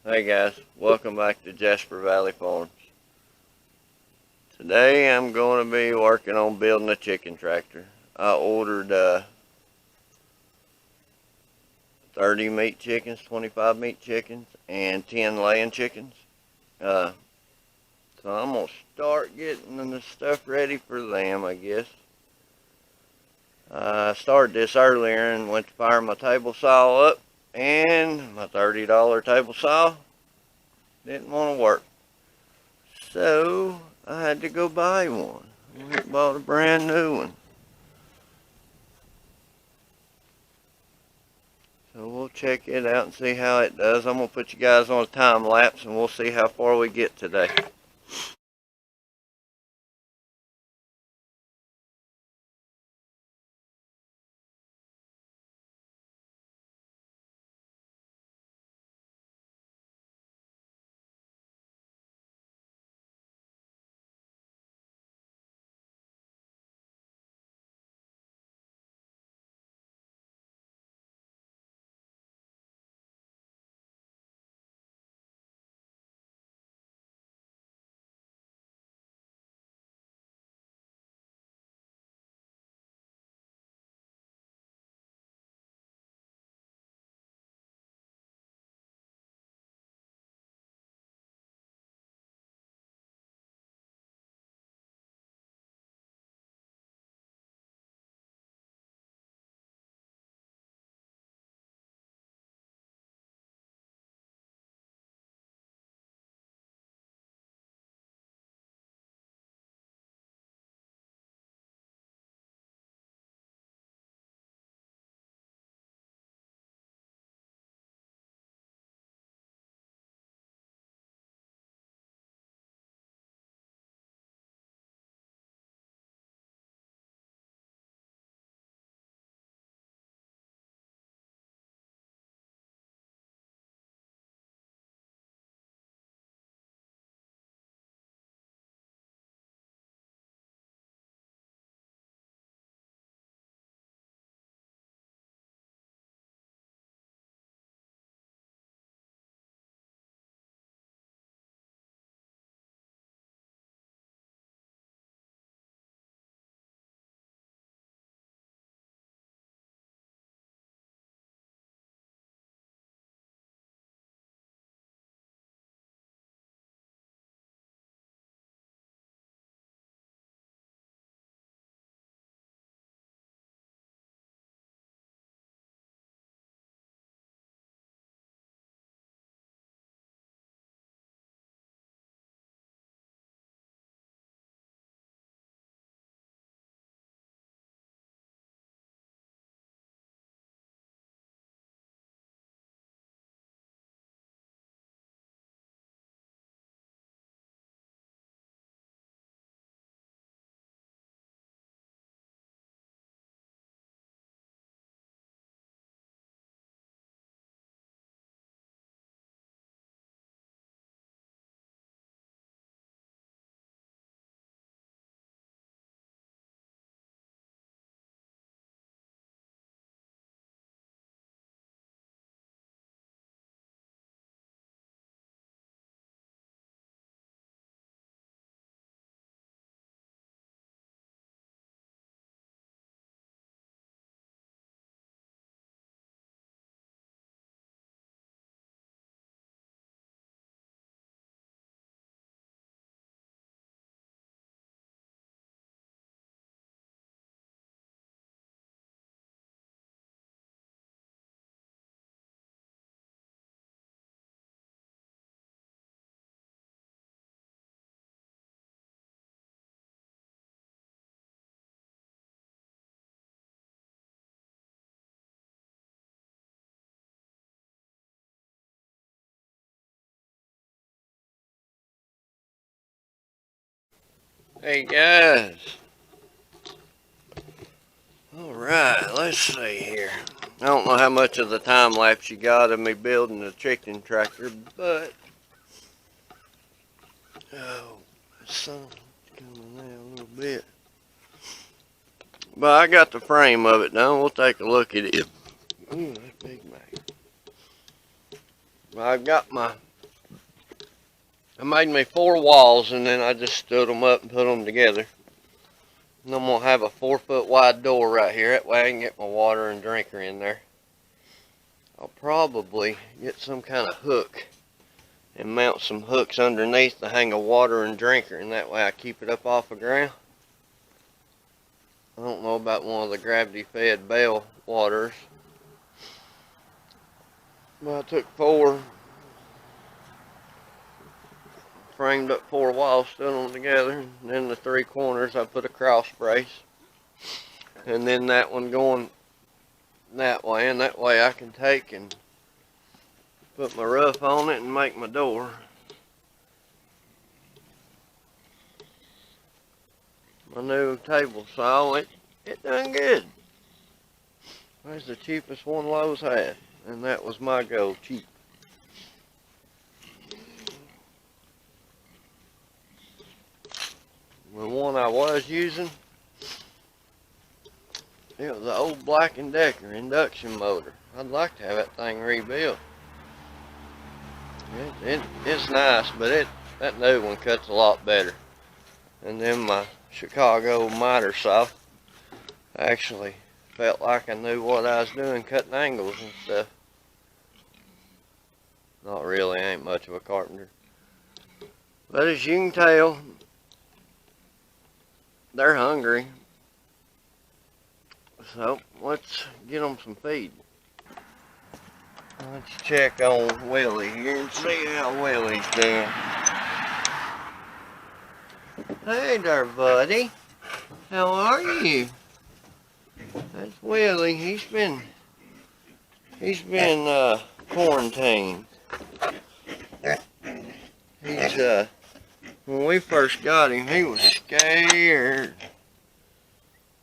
Hey guys, welcome back to Jasper Valley Farms. Today I'm going to be working on building a chicken tractor. I ordered 30 meat chickens, 25 meat chickens, and 10 laying chickens. Uh, so I'm going to start getting the stuff ready for them, I guess. I started this earlier and went to fire my table saw up, and my $30 table saw didn't want to work. So I had to go buy one. I bought a brand new one. So we'll check it out and see how it does. I'm going to put you guys on a time lapse and we'll see how far we get today. Hey guys. Alright, let's see here. I don't know how much of the time lapse you got of me building the chicken tractor, but oh, the sun's coming out a little bit. But I got the frame of it done. We'll take a look at it. Ooh, that's big man. I've got my I made me 4 walls and then I just stood them up and put them together. And I'm going to have a 4-foot wide door right here. That way I can get my water and drinker in there. I'll probably get some kind of hook and mount some hooks underneath to hang a water and drinker, and that way I keep it up off the ground. I don't know about one of the gravity fed bell waters, but I took 4, framed up 4 walls, stood them together, and then the 3 corners I put a cross brace, and then that one going that way, and that way I can take and put my roof on it and make my door. My new table saw, it done good. That's the cheapest one Lowe's had, and that was my goal, cheap. The one I was using, it was an old Black & Decker induction motor. I'd like to have that thing rebuilt. It's nice, but that new one cuts a lot better. And then my Chicago miter saw, I actually felt like I knew what I was doing, cutting angles and stuff. Not really, I ain't much of a carpenter. But as you can tell, they're hungry. So let's get them some feed. Let's check on Willie here and see how Willie's doing. Hey there, buddy. How are you? That's Willie. He's been quarantined. He's when we first got him, he was scared,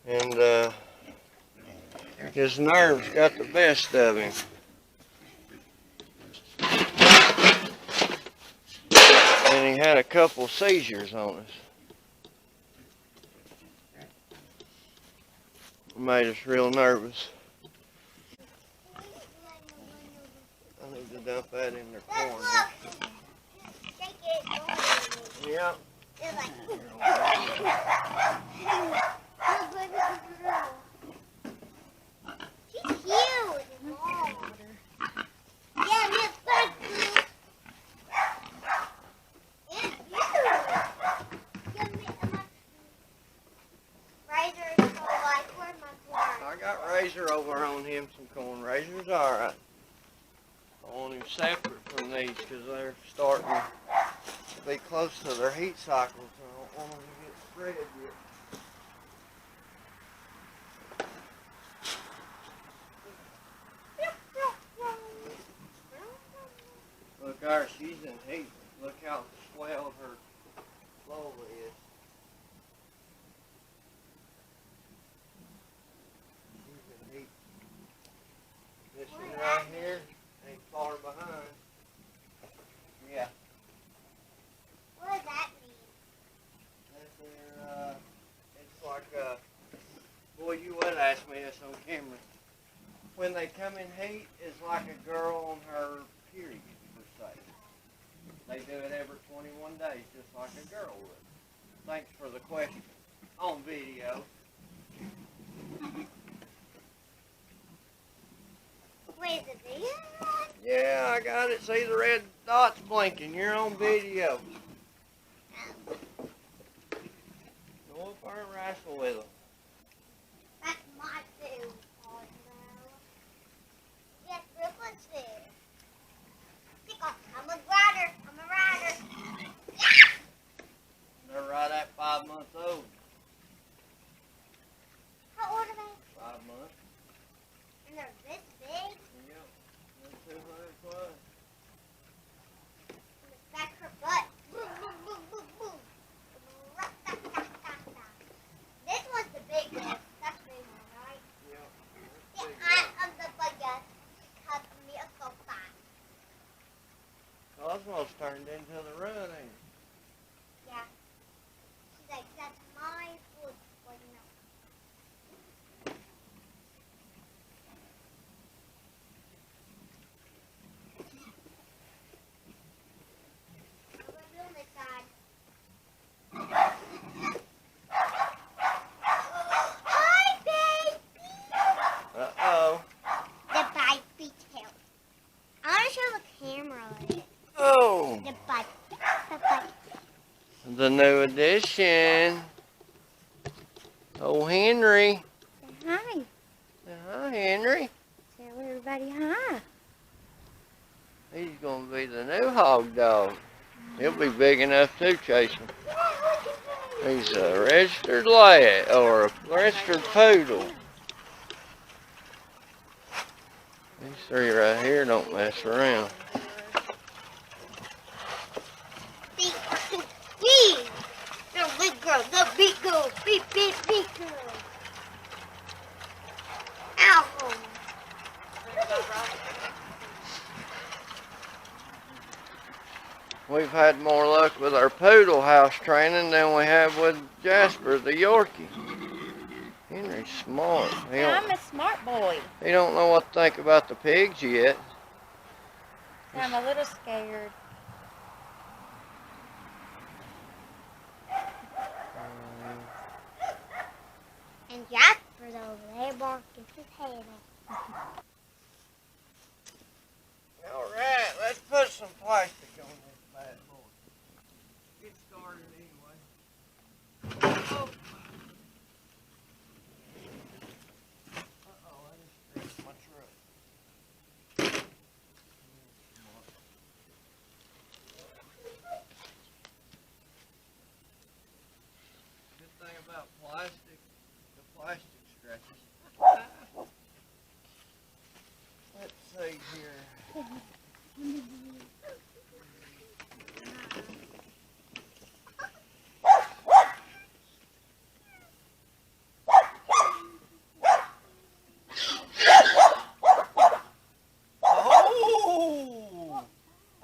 and his nerves got the best of him. And he had a couple seizures on us. Made us real nervous. I need to dump that in their corn. Yeah. She's huge. Yeah, Miss Bud. I got Razor over on him some corn. Razor's alright. I want him separate from these because they're starting to be close to their heat cycle, so I don't want them to get spread yet. Look there, she's in heat. Look how swelled her bowl is. She's in heat. This one right here ain't far behind. Yeah. What does that mean? That's their, it's like, boy, you would ask me this on camera. When they come in heat, it's like a girl on her period, per se. They do it every 21 days, just like a girl would. Thanks for the question. On video. Wait, is it video? Yeah, I got it. See the red dots blinking. You're on video. Go up there and wrestle with them. That's my food. Oh, no. Yes, Ripple's there. I'm a rider. I'm a rider. They're right at 5 months old. How old are they? 5 months. And they're this big? Yep. They're 200 plus. Back her butt. Boom, boom, boom, boom, boom. This one's the biggest. That's the big one, right? Yep. Yeah, I'm the biggest. Because me is so fast. Cosmo's turned into the run, ain't it? Yeah. She's like, that's my food. Well, no. fishing. Oh, Henry. Say hi. Say hi, Henry. Tell everybody hi. He's going to be the new hog dog. He'll be big enough to chase him. He's a registered lad, or a registered poodle. These three right here don't mess around. The big girl, the big girl, big girl. Ow. We've had more luck with our poodle house training than we have with Jasper, the Yorkie. Henry's smart. I'm a smart boy. He don't know what to think about the pigs yet. I'm a little scared. And Jasper's over there barking his head off. Alright, let's put some plastic on this bad boy. Get started anyway. Oh. Uh-oh, I just scratched my truck. Good thing about plastic, the plastic scratches. Let's see here. Oh!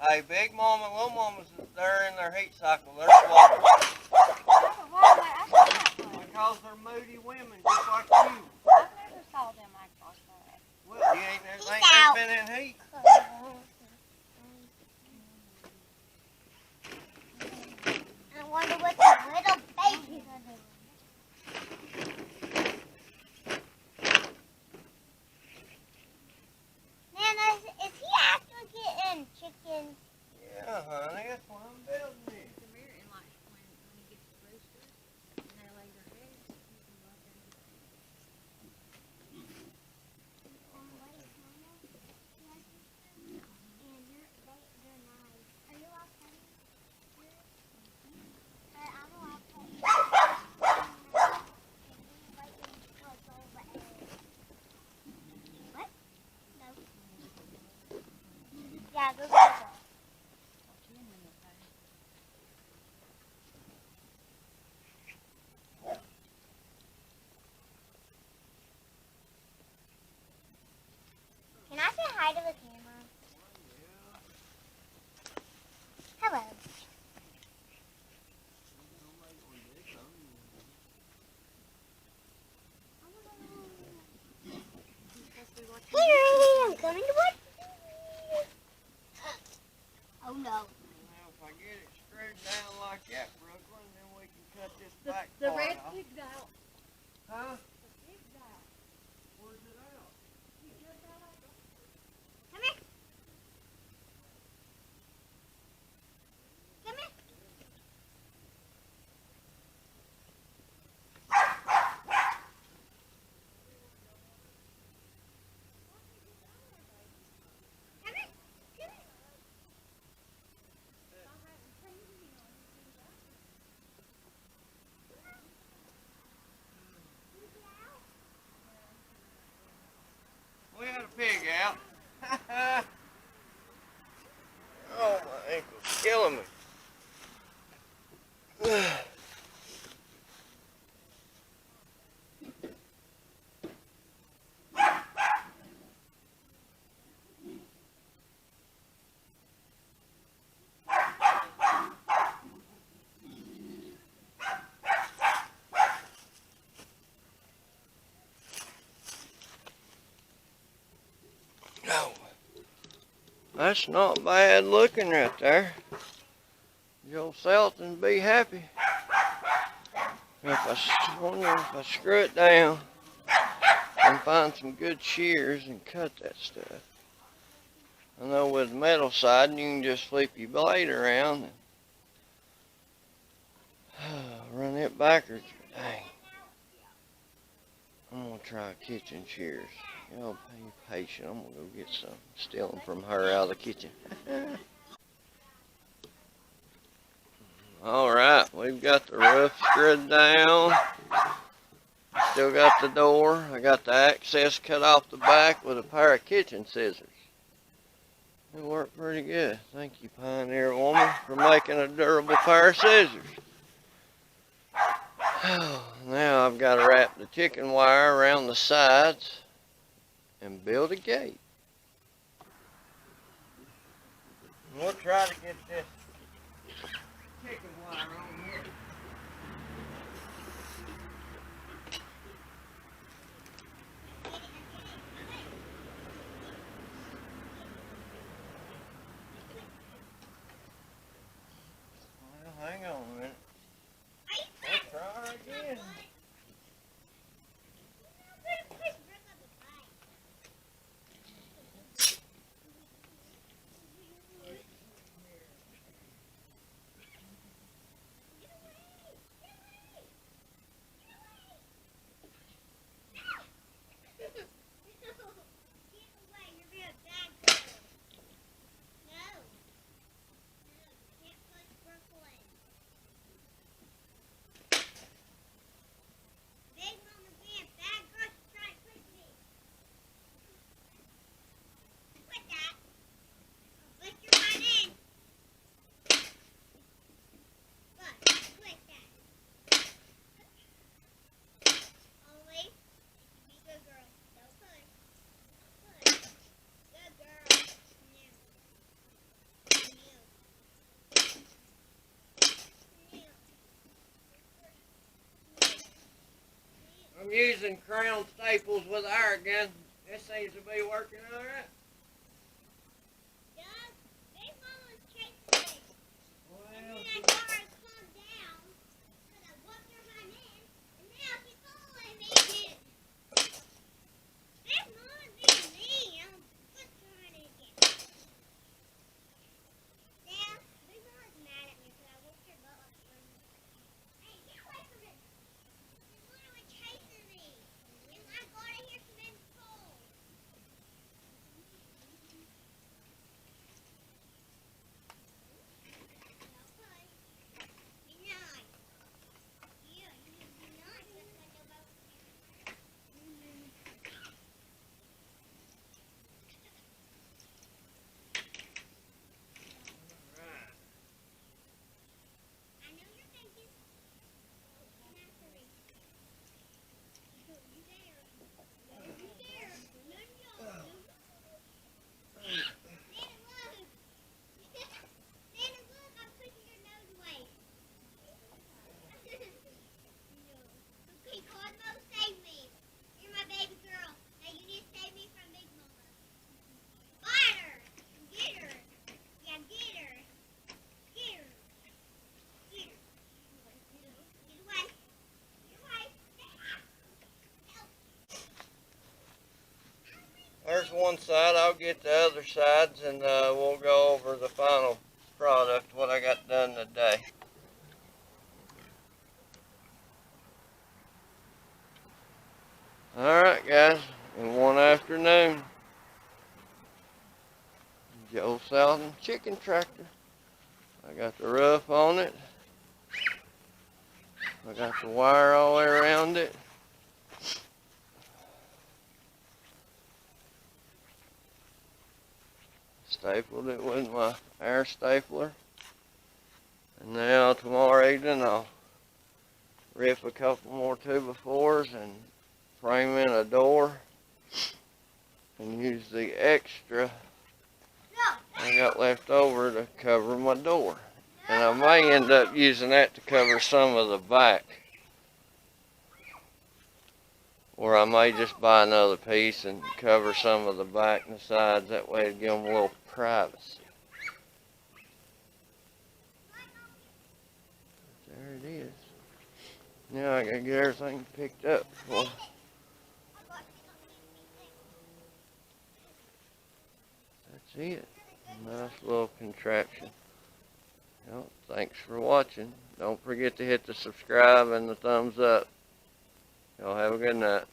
Hey, Big Mama and Little Mama's, they're in their heat cycle. They're swallowed. Because they're moody women, just like you. I've never saw them act like that. Well, you ain't never been in heat. I wonder what the little babies are doing. Nana, is he actually getting chickens? Yeah, honey, that's why I'm building it. Yeah, go get it. Can I say hi to the camera? Hello. Here, I'm coming to watch. Oh no. Now, if I get it screwed down like that, Brooklyn, then we can cut this back The part red off. pig's out. Huh? The pig's out. Where's it out? He just got out. Come here. Come here. Come here. Come here. We had a pig out. Oh, my ankle's killing me. No. That's not bad looking right there. Joe Salatin be happy. I wonder if I screw it down and find some good shears and cut that stuff. I know with the metal side you can just flip your blade around. Run it backwards. Dang. I'm gonna try kitchen shears. Y'all be patient. I'm gonna go get some. Steal them from her out of the kitchen. Alright, we've got the roof screwed down. Still got the door. I got the access cut off the back with a pair of kitchen scissors. It worked pretty good. Thank you, Pioneer Woman, for making a durable pair of scissors. Now I've got to wrap the chicken wire around the sides and build a gate. We'll try to get this chicken wire on here. Well, hang on a minute. Let's try again. I'm using crown staples with our gun. This seems to be working all right. There's one side. I'll get the other sides and we'll go over the final product, what I got done today. Alright guys, in one afternoon, Joe Salatin chicken tractor. I got the roof on it. I got the wire all the way around it. Stapled it with my air stapler. And now tomorrow evening I'll rip a couple more 2x4s and frame in a door and use the extra I got left over to cover my door. And I may end up using that to cover some of the back. Or I may just buy another piece and cover some of the back and the sides. That way it'd give them a little privacy. There it is. Now I gotta get everything picked up before. That's it. Nice little contraption. I don't think Thanks for watching. Don't forget to hit the subscribe and the thumbs up. Y'all have a good night.